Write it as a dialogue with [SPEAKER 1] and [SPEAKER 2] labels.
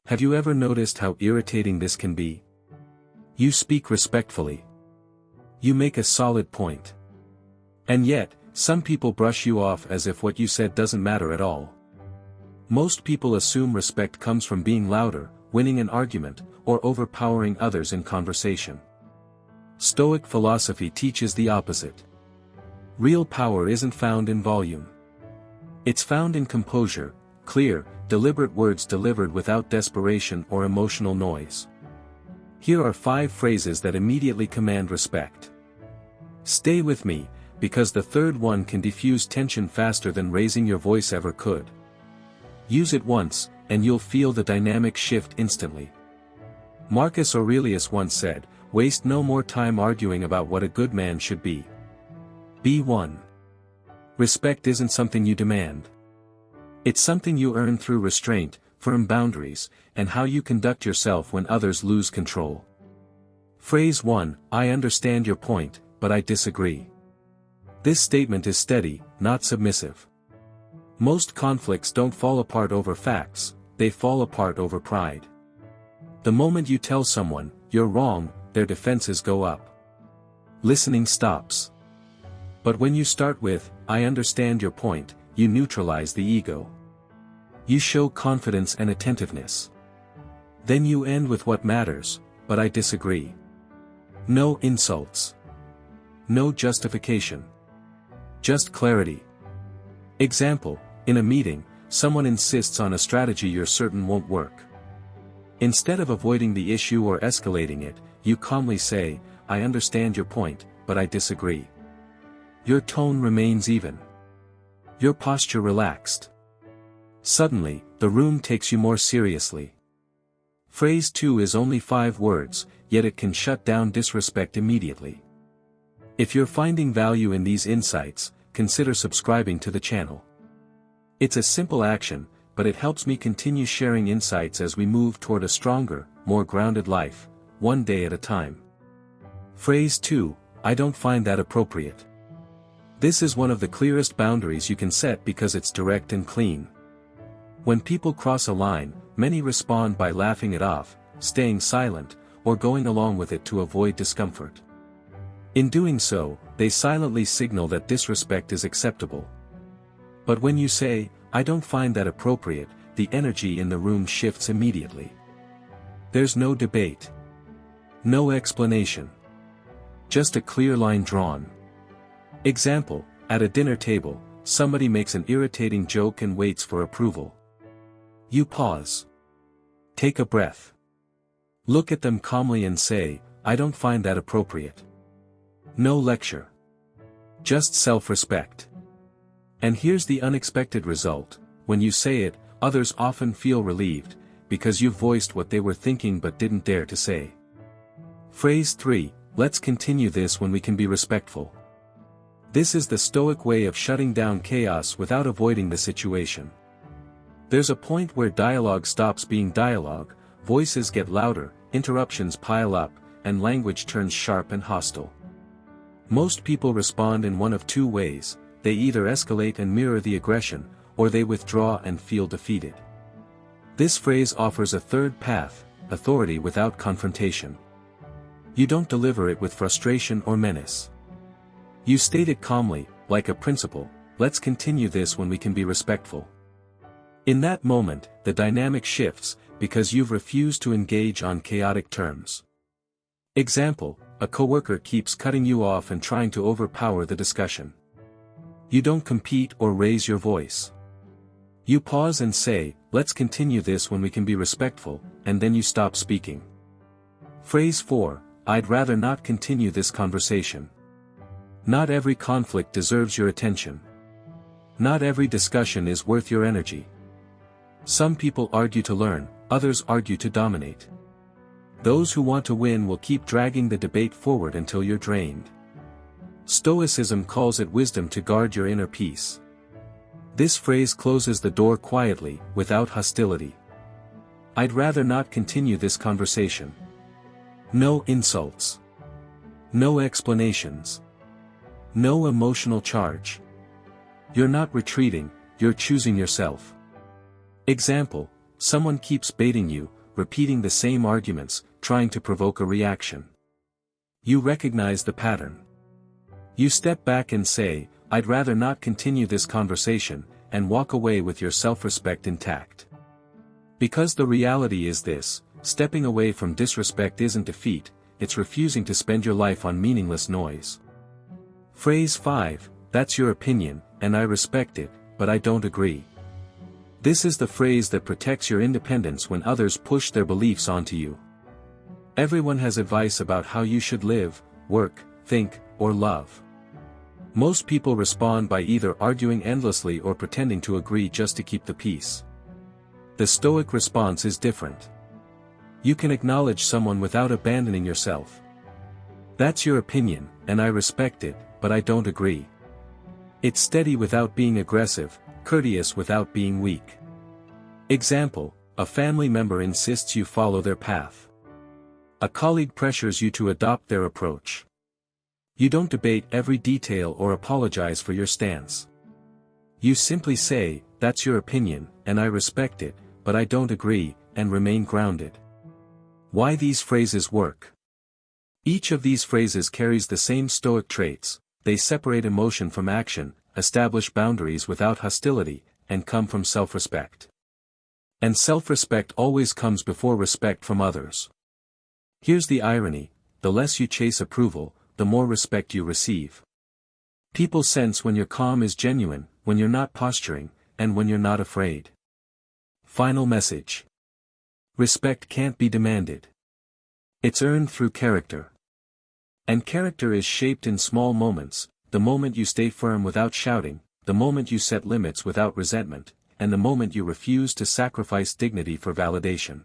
[SPEAKER 1] Have you ever noticed how irritating this can be? You speak respectfully. You make a solid point. And yet, some people brush you off as if what you said doesn't matter at all. Most people assume respect comes from being louder, winning an argument, or overpowering others in conversation. Stoic philosophy teaches the opposite. Real power isn't found in volume. It's found in composure, clear, deliberate words delivered without desperation or emotional noise. Here are 5 phrases that immediately command respect. Stay with me, because the third one can diffuse tension faster than raising your voice ever could. Use it once, and you'll feel the dynamic shift instantly. Marcus Aurelius once said, "Waste no more time arguing about what a good man should be." B1. Respect isn't something you demand. It's something you earn through restraint, firm boundaries, and how you conduct yourself when others lose control. Phrase 1, I understand your point, but I disagree. This statement is steady, not submissive. Most conflicts don't fall apart over facts, they fall apart over pride. The moment you tell someone, you're wrong, their defenses go up. Listening stops. But when you start with, I understand your point, you neutralize the ego. You show confidence and attentiveness. Then you end with what matters, but I disagree. No insults. No justification. Just clarity. Example, in a meeting, someone insists on a strategy you're certain won't work. Instead of avoiding the issue or escalating it, you calmly say, I understand your point, but I disagree. Your tone remains even. Your posture relaxed. Suddenly, the room takes you more seriously. Phrase 2 is only 5 words, yet it can shut down disrespect immediately. If you're finding value in these insights, consider subscribing to the channel. It's a simple action, but it helps me continue sharing insights as we move toward a stronger, more grounded life, one day at a time. Phrase 2, I don't find that appropriate. This is one of the clearest boundaries you can set because it's direct and clean. When people cross a line, many respond by laughing it off, staying silent, or going along with it to avoid discomfort. In doing so, they silently signal that disrespect is acceptable. But when you say, I don't find that appropriate, the energy in the room shifts immediately. There's no debate. No explanation. Just a clear line drawn. Example, at a dinner table, somebody makes an irritating joke and waits for approval. You pause. Take a breath. Look at them calmly and say, I don't find that appropriate. No lecture. Just self-respect. And here's the unexpected result, when you say it, others often feel relieved, because you've voiced what they were thinking but didn't dare to say. Phrase 3, let's continue this when we can be respectful. This is the Stoic way of shutting down chaos without avoiding the situation. There's a point where dialogue stops being dialogue, voices get louder, interruptions pile up, and language turns sharp and hostile. Most people respond in one of 2 ways, they either escalate and mirror the aggression, or they withdraw and feel defeated. This phrase offers a third path, authority without confrontation. You don't deliver it with frustration or menace. You state it calmly, like a principle, let's continue this when we can be respectful. In that moment, the dynamic shifts, because you've refused to engage on chaotic terms. Example, a coworker keeps cutting you off and trying to overpower the discussion. You don't compete or raise your voice. You pause and say, let's continue this when we can be respectful, and then you stop speaking. Phrase 4, I'd rather not continue this conversation. Not every conflict deserves your attention. Not every discussion is worth your energy. Some people argue to learn, others argue to dominate. Those who want to win will keep dragging the debate forward until you're drained. Stoicism calls it wisdom to guard your inner peace. This phrase closes the door quietly, without hostility. I'd rather not continue this conversation. No insults. No explanations. No emotional charge. You're not retreating, you're choosing yourself. Example, someone keeps baiting you, repeating the same arguments, trying to provoke a reaction. You recognize the pattern. You step back and say, "I'd rather not continue this conversation," and walk away with your self-respect intact. Because the reality is this: stepping away from disrespect isn't defeat, it's refusing to spend your life on meaningless noise. Phrase 5, "That's your opinion, and I respect it, but I don't agree." This is the phrase that protects your independence when others push their beliefs onto you. Everyone has advice about how you should live, work, think, or love. Most people respond by either arguing endlessly or pretending to agree just to keep the peace. The Stoic response is different. You can acknowledge someone without abandoning yourself. "That's your opinion, and I respect it, but I don't agree." It's steady without being aggressive, courteous without being weak. Example: a family member insists you follow their path. A colleague pressures you to adopt their approach. You don't debate every detail or apologize for your stance. You simply say, "That's your opinion, and I respect it, but I don't agree," and remain grounded. Why these phrases work? Each of these phrases carries the same Stoic traits: they separate emotion from action, establish boundaries without hostility, and come from self-respect. And self-respect always comes before respect from others. Here's the irony: the less you chase approval, the more respect you receive. People sense when your calm is genuine, when you're not posturing, and when you're not afraid. Final message. Respect can't be demanded. It's earned through character. And character is shaped in small moments: the moment you stay firm without shouting, the moment you set limits without resentment, and the moment you refuse to sacrifice dignity for validation.